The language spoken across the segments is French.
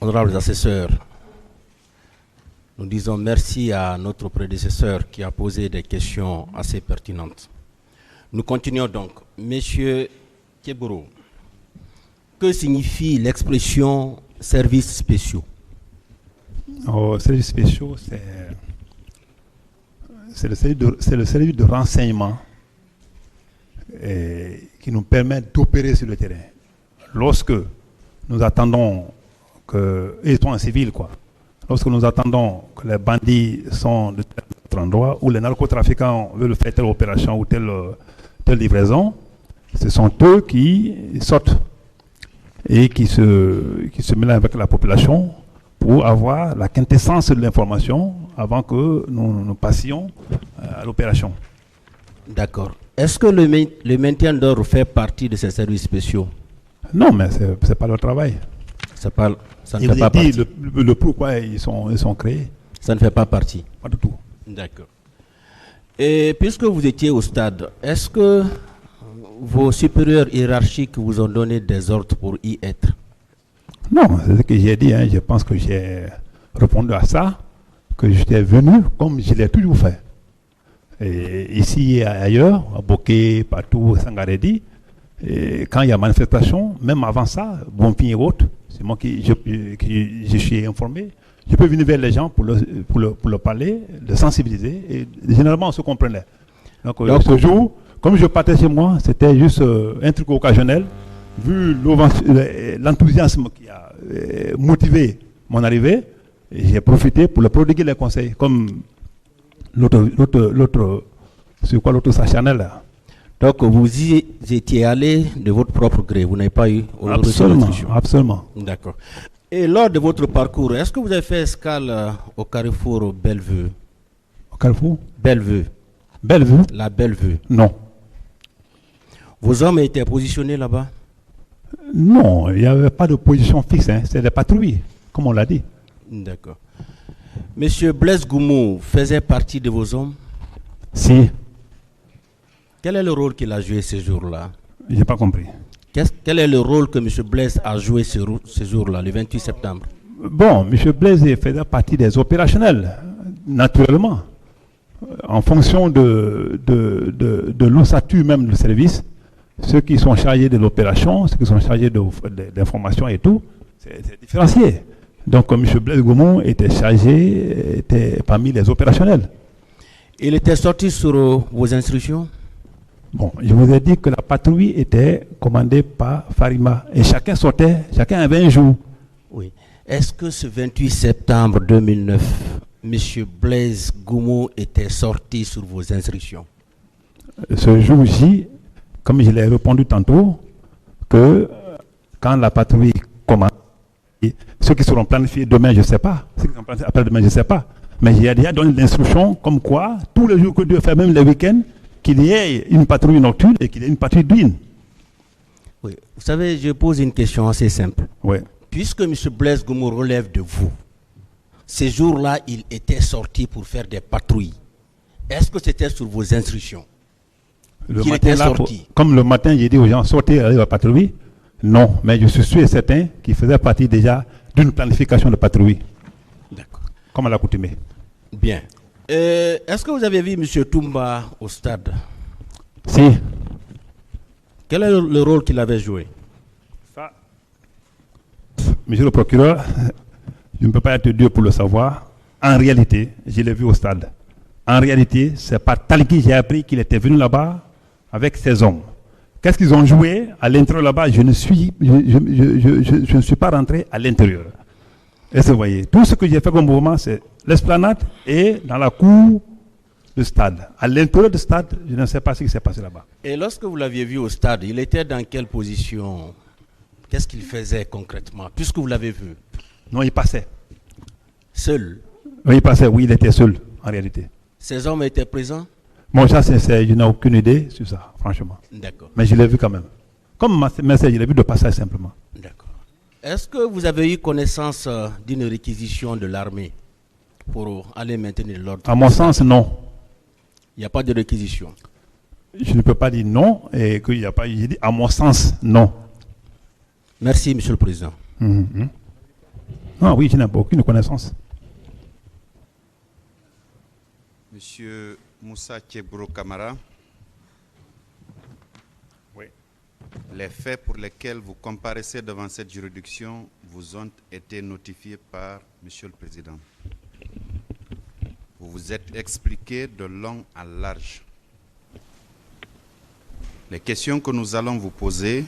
Honorables assesseurs, nous disons merci à notre prédécesseur qui a posé des questions assez pertinentes. Nous continuons donc. Monsieur Keboro, que signifie l'expression services spéciaux? Services spéciaux, c'est le service de renseignement qui nous permet d'opérer sur le terrain. Lorsque nous attendons que, étant en civil, lorsque nous attendons que les bandits sont de tel endroit, ou les narcotrafiquants veulent faire telle opération ou telle livraison, ce sont eux qui sortent et qui se mélangent avec la population pour avoir la quintessence de l'information avant que nous passions à l'opération. D'accord. Est-ce que le maintien d'ordre fait partie de ces services spéciaux? Non, mais ce n'est pas leur travail. Ça ne Il fait pas dit partie. le pourquoi ils sont créés. Ça ne fait pas partie. Pas du tout. D'accord. Et puisque vous étiez au stade, est-ce que vos supérieurs hiérarchiques vous ont donné des ordres pour y être? Non, c'est ce que j'ai dit. Je pense que j'ai répondu à ça, que j'étais venu comme je l'ai toujours fait. Et ici et ailleurs, à Boké, partout, Sangaredi, et quand il y a manifestation, même avant ça, Bonfim et autres, c'est moi qui je suis informé. Je peux venir vers les gens pour leur parler, de sensibiliser, et généralement on se comprenait. Donc ce jour, comme je partais chez moi, c'était juste un truc occasionnel, vu l'enthousiasme qui a motivé mon arrivée, j'ai profité pour leur prodiguer les conseils, comme l'autre Sachanel là. Donc vous y étiez allé de votre propre gré, vous n'avez pas eu Absolument. D'accord. Et lors de votre parcours, est-ce que vous avez fait escale au carrefour Bellevue? Au carrefour Bellevue. Bellevue? La Bellevue. Non. Vos hommes étaient positionnés là-bas? Non, il n'y avait pas de position fixe, c'est des patrouilles, comme on l'a dit. D'accord. Monsieur Blaise Goumou faisait partie de vos hommes? Si. Quel est le rôle qu'il a joué ce jour-là? Je n'ai pas compris. Quel est le rôle que M. Blaise a joué ce jour-là, le 28 septembre? Bon, M. Blaise faisait partie des opérationnels, naturellement. En fonction de l'ossature même du service, ceux qui sont chargés de l'opération, ceux qui sont chargés d'information et tout, c'est différencié. Donc, M. Blaise Goumou était parmi les opérationnels. Il était sorti sur vos instructions? Bon, je vous ai dit que la patrouille était commandée par Farima et chacun avait un jour. Oui. Est-ce que ce 28 septembre 2009, M. Blaise Goumou était sorti sur vos instructions? Ce jour-ci, comme je l'ai répondu tantôt, que quand la patrouille commence, ceux qui seront planifiés demain, je ne sais pas. Ceux qui seront planifiés après-demain, je ne sais pas. Mais j'ai déjà donné l'instruction comme quoi, tous les jours que Dieu fait, même les week-ends, qu'il y ait une patrouille nocturne et qu'il y ait une patrouille diurne. Oui. Vous savez, je pose une question assez simple. Oui. Puisque M. Blaise Goumou relève de vous, ces jours-là, il était sorti pour faire des patrouilles. Est-ce que c'était sur vos instructions qu'il était sorti? Comme le matin, j'ai dit aux gens, sortez à la patrouille. Non, mais je suis sûr et certain qu'il faisait partie déjà d'une planification de patrouille. D'accord. Comme à l'accoutumée. Bien. Est-ce que vous avez vu M. Toumba au stade? Si. Quel est le rôle qu'il avait joué? Ça, monsieur le procureur, je ne peux pas être Dieu pour le savoir. En réalité, je l'ai vu au stade. En réalité, c'est par Taliki que j'ai appris qu'il était venu là-bas avec ses hommes. Qu'est-ce qu'ils ont joué à l'intérieur là-bas? Je ne suis pas rentré à l'intérieur. Et vous voyez, tout ce que j'ai fait comme mouvement, c'est l'esplanade et dans la cour du stade. À l'intérieur du stade, je ne sais pas ce qui s'est passé là-bas. Et lorsque vous l'aviez vu au stade, il était dans quelle position? Qu'est-ce qu'il faisait concrètement, puisque vous l'avez vu? Non, il passait. Seul? Oui, il passait, oui, il était seul, en réalité. Ces hommes étaient présents? Bon, ça, je n'ai aucune idée sur ça, franchement. D'accord. Mais je l'ai vu quand même. Comme message, je l'ai vu de passage simplement. D'accord. Est-ce que vous avez eu connaissance d'une réquisition de l'armée pour aller maintenir l'ordre? À mon sens, non. Il n'y a pas de réquisition? Je ne peux pas dire non et qu'il n'y a pas. J'ai dit à mon sens, non. Merci, Monsieur le Président. Non, Ah oui, je n'ai aucune connaissance. Monsieur Moussa Tchebro Kamara, Oui. les faits pour lesquels vous comparaissez devant cette juridiction vous ont été notifiés par Monsieur le Président. Vous vous êtes expliqué de long à large. Les questions que nous allons vous poser,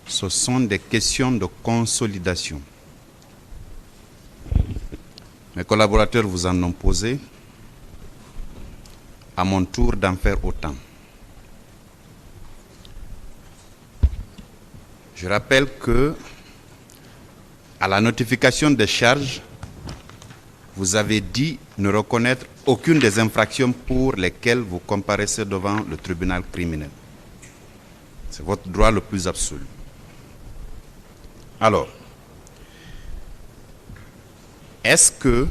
ce sont des questions de consolidation. Mes collaborateurs vous en ont posé. À mon tour d'en faire autant. Je rappelle que, à la notification des charges, vous avez dit ne reconnaître aucune des infractions pour lesquelles vous comparaissez devant le tribunal criminel. C'est votre droit le plus absolu. Alors, est-ce que,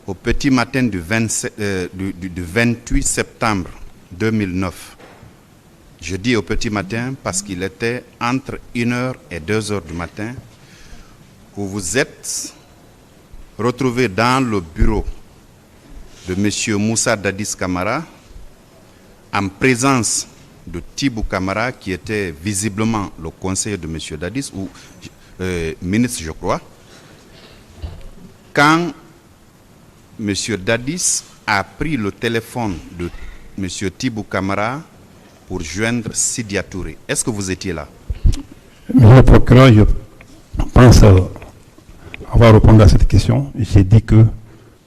au petit matin du 28 septembre 2009, je dis au petit matin parce qu'il était entre 1h et 2h du matin, vous vous êtes retrouvé dans le bureau de M. Moussa Dadis Kamara, en présence de Tibou Kamara, qui était visiblement le conseiller de M. Dadis, ou ministre, je crois, quand M. Dadis a pris le téléphone de M. Tibou Kamara pour joindre Sidia Touré. Est-ce que vous étiez là? Monsieur le procureur, je pense avoir répondu à cette question. J'ai dit que,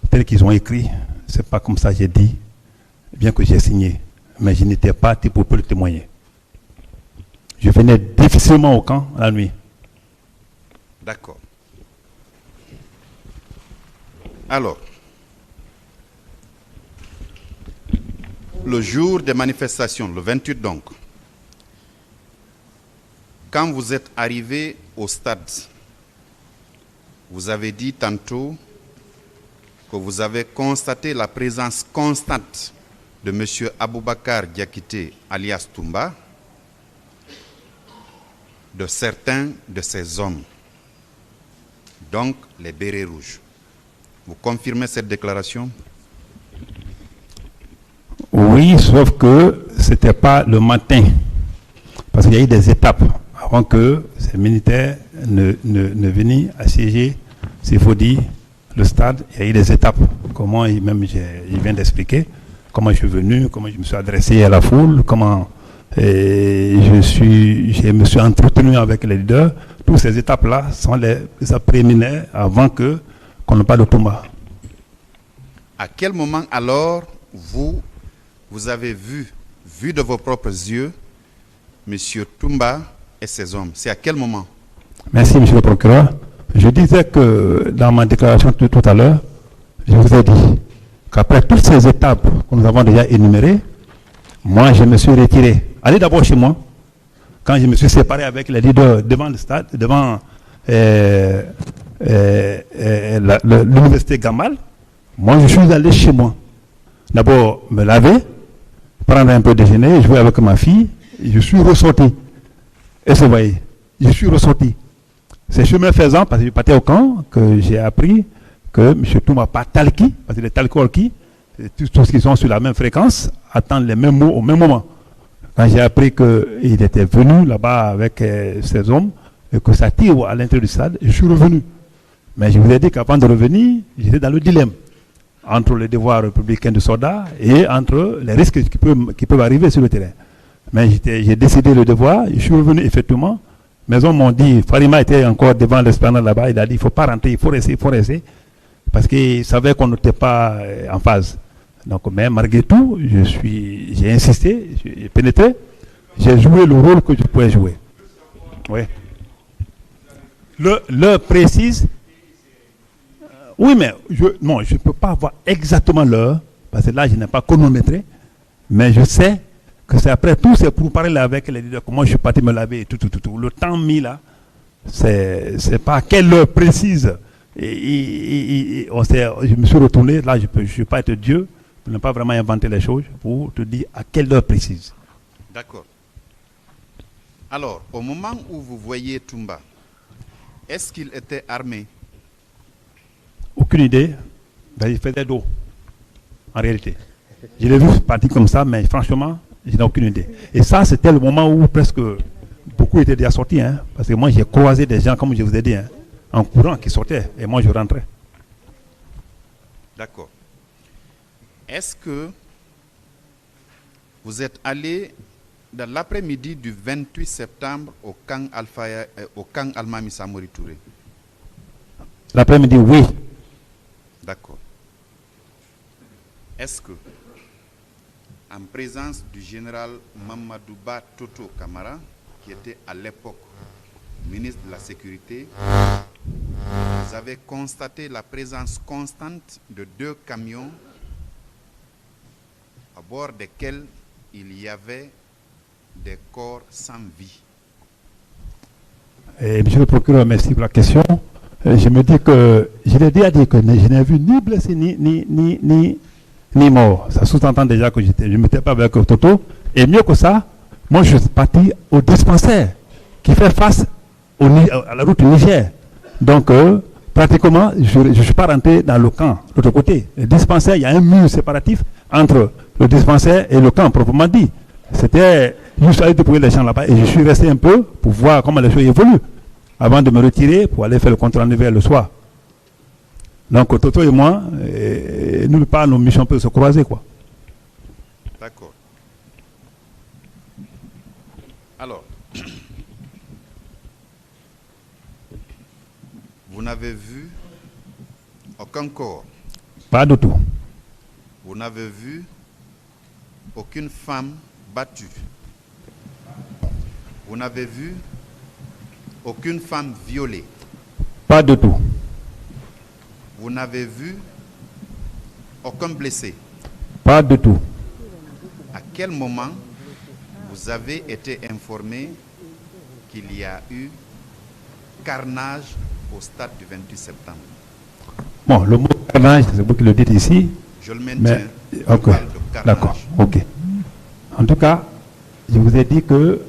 tel qu'ils ont écrit, c'est pas comme ça j'ai dit, bien que j'ai signé. Mais je n'étais pas pour le témoigner. Je venais difficilement au camp la nuit. D'accord. Alors, le jour des manifestations, le 28 donc, quand vous êtes arrivé au stade, vous avez dit tantôt que vous avez constaté la présence constante de M. Aboubakar Diakité, alias Toumba, de certains de ces hommes, donc les bérets rouges. Vous confirmez cette déclaration? Oui, sauf que ce n'était pas le matin, parce qu'il y a eu des étapes avant que ces militaires ne viennent assiéger, s'il faut dire, le stade. Il y a eu des étapes, comment même il vient d'expliquer, comment je suis venu, comment je me suis adressé à la foule, comment je me suis entretenu avec les leaders. Toutes ces étapes-là sont les préliminaires avant qu'on ne parle de Toumba. À quel moment alors vous avez vu de vos propres yeux, M. Toumba et ses hommes? C'est à quel moment? Merci, monsieur le procureur. Je disais que dans ma déclaration tout à l'heure, je vous ai dit qu'après toutes ces étapes que nous avons déjà énumérées, moi, je me suis retiré. Allez d'abord chez moi. Quand je me suis séparé avec les leaders devant le stade, devant l'université Gamal, moi, je suis allé chez moi. D'abord, me laver, prendre un peu de déjeuner, jouer avec ma fille, et je suis ressorti. Et vous voyez, je suis ressorti. C'est chemin faisant, parce que je partais au camp, que j'ai appris que M. Toumba pas talki, parce que les talki, tous ceux qui sont sur la même fréquence, attendent les mêmes mots au même moment. Quand j'ai appris qu'il était venu là-bas avec ses hommes, et que ça tire à l'intérieur du stade, je suis revenu. Mais je vous ai dit qu'avant de revenir, j'étais dans le dilemme entre les devoirs républicains de soldat et entre les risques qui peuvent arriver sur le terrain. Mais j'ai décidé le devoir, je suis revenu effectivement. Mes hommes m'ont dit, Farima était encore devant l'esplanade là-bas, il a dit, il ne faut pas rentrer, il faut rester, parce qu'il savait qu'on n'était pas en phase. Donc, mais malgré tout, j'ai insisté, j'ai pénétré, j'ai joué le rôle que je pouvais jouer. Oui. L'heure précise, oui, mais je ne peux pas avoir exactement l'heure, parce que là, je n'ai pas chronométré, mais je sais que c'est après tout, c'est pour parler avec les leaders, comment je suis parti me laver et tout. Le temps mis là, c'est pas à quelle heure précise. Je me suis retourné, là, je ne suis pas être Dieu, pour ne pas vraiment inventer les choses, pour te dire à quelle heure précise. D'accord. Alors, au moment où vous voyez Toumba, est-ce qu'il était armé? Aucune idée. Ben, il faisait dos, en réalité. Je l'ai vu partir comme ça, mais franchement, je n'ai aucune idée. Et ça, c'était le moment où presque beaucoup étaient déjà sortis. Hein, parce que moi, j'ai croisé des gens, comme je vous ai dit, hein, en courant qui sortaient. Et moi, je rentrais. D'accord. Est-ce que vous êtes allé dans l'après-midi du 28 septembre au camp Almami Samori Touré? L'après-midi, oui. D'accord. Est-ce que, en présence du général Mamadouba Toto Kamara, qui était à l'époque ministre de la Sécurité, vous avez constaté la présence constante de 2 camions à bord desquels il y avait des corps sans vie? Et monsieur le procureur, merci pour la question. Je me dis que, je l'ai déjà dit que je n'ai vu ni blessé ni mort. Ça sous-entend déjà que je ne m'étais pas avec Toto. Et mieux que ça, moi je suis parti au dispensaire qui fait face à la route Niger. Donc, pratiquement, je ne suis pas rentré dans le camp, de l'autre côté. Le dispensaire, il y a un mur séparatif entre le dispensaire et le camp, proprement dit. C'était, je suis allé déployer les gens là-bas et je suis resté un peu pour voir comment les choses évoluent avant de me retirer pour aller faire le compte-rendu vers le soir. Donc, Toto et moi, nulle part, nos missions peuvent se croiser, quoi. D'accord. Alors, vous n'avez vu aucun corps? Pas du tout. Vous n'avez vu aucune femme battue? Vous n'avez vu aucune femme violée? Pas du tout. Vous n'avez vu aucun blessé? Pas du tout. À quel moment vous avez été informé qu'il y a eu carnage au stade du 28 septembre? Bon, le mot carnage, c'est vous qui le dites ici. Je le maintiens. Mais, On ok, parle de carnage. d'accord, ok. En tout cas, je vous ai dit que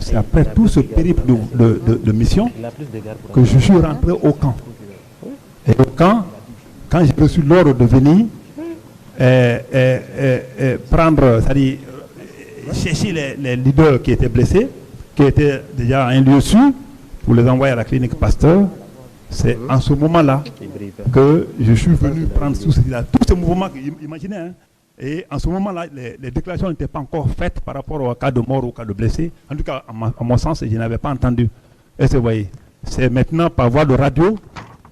c'est après tout ce périple de mission que je suis rentré au camp. Et au camp, quand j'ai reçu l'ordre de venir prendre, c'est-à-dire chercher les leaders qui étaient blessés, qui étaient déjà à un lieu sûr, pour les envoyer à la clinique Pasteur, c'est en ce moment-là que je suis venu prendre tout ce mouvement, imaginez, hein. Et en ce moment-là, les déclarations n'étaient pas encore faites par rapport au cas de mort ou au cas de blessé. En tout cas, à mon sens, je n'avais pas entendu. Et vous voyez, c'est maintenant par voie de radio,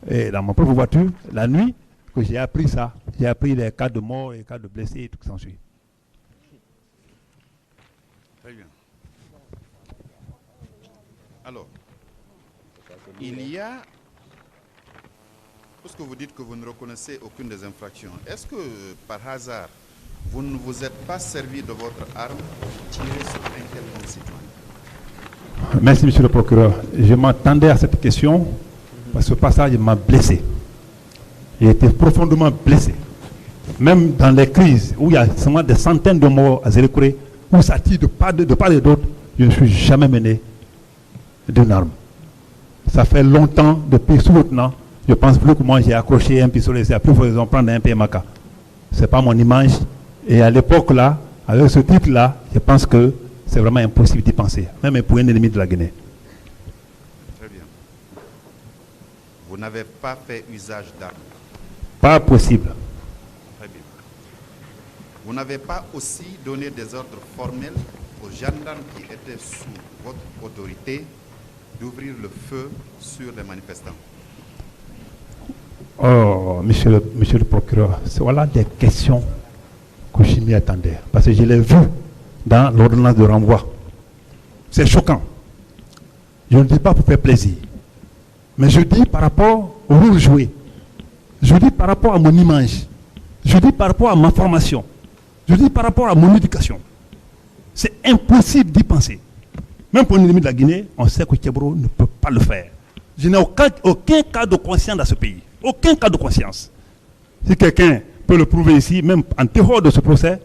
et dans ma propre voiture, la nuit, que j'ai appris ça. J'ai appris les cas de mort et les cas de blessés et tout ce qui s'ensuit. Très bien. Alors, il y a, puisque vous dites que vous ne reconnaissez aucune des infractions, est-ce que par hasard, vous ne vous êtes pas servi de votre arme pour tirer sur un quelconque citoyen? Merci, monsieur le procureur. Je m'attendais à cette question parce que ce passage m'a blessé. J'ai été profondément blessé. Même dans les crises où il y a seulement des centaines de morts à Zélékouré, où ça tire de part et d'autre, je ne suis jamais mené d'une arme. Ça fait longtemps, depuis sous-lieutenant, je pense plus que moi j'ai accroché un pistolet, c'est à plus raison prendre un PMK. Ce n'est pas mon image. Et à l'époque là, avec ce titre-là, je pense que c'est vraiment impossible d'y penser, même pour un ennemi de la Guinée. Très bien. Vous n'avez pas fait usage d'armes? Pas possible. Très bien. Vous n'avez pas aussi donné des ordres formels aux gendarmes qui étaient sous votre autorité d'ouvrir le feu sur les manifestants? Oh, monsieur le procureur, voilà des questions que je m'y attendais. Parce que je l'ai vu dans l'ordonnance de renvoi. C'est choquant. Je ne dis pas pour faire plaisir. Mais je dis par rapport au rôle joué. Je dis par rapport à mon image. Je dis par rapport à ma formation. Je dis par rapport à mon éducation. C'est impossible d'y penser. Même pour un ennemi de la Guinée, on sait que Tchèbro ne peut pas le faire. Je n'ai aucun cas de conscience dans ce pays. Aucun cas de conscience. Si quelqu'un peut le prouver ici, même en dehors de ce procès,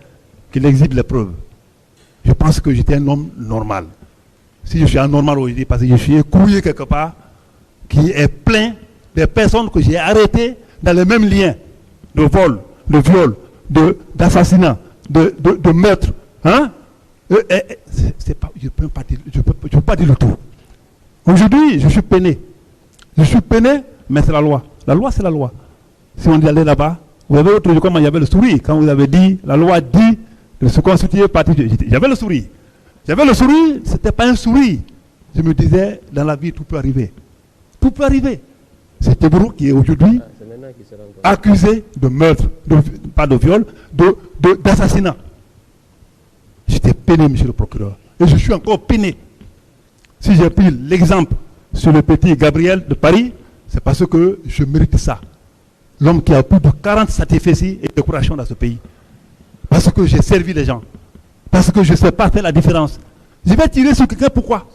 qu'il exhibe les preuves. Je pense que j'étais un homme normal. si je suis anormal aujourd'hui, parce que je suis écrouillé quelque part, qui est plein des personnes que j'ai arrêtées dans les mêmes liens de vol, de viol, d'assassinat, de meurtre. Hein? C'est pas, je ne peux pas dire le tout. Aujourd'hui, je suis peiné. Je suis peiné, mais c'est la loi. La loi, c'est la loi. Si on dit aller là-bas, vous avez autre chose, comment il y avait le sourire. Quand vous avez dit, la loi dit de se constituer partie. J'avais le sourire. J'avais le sourire, ce n'était pas un sourire. Je me disais, dans la vie, tout peut arriver. Tout peut arriver. C'est Teboro qui est aujourd'hui accusé de meurtre, pas de viol, d'assassinat. J'étais peiné, monsieur le procureur. Et je suis encore peiné. Si j'ai pris l'exemple sur le petit Gabriel de Paris, c'est parce que je mérite ça. L'homme qui a plus de 40 satisfecits et décorations dans ce pays. Parce que j'ai servi les gens. Parce que je ne sais pas faire la différence. Je vais tirer sur quelqu'un, pourquoi?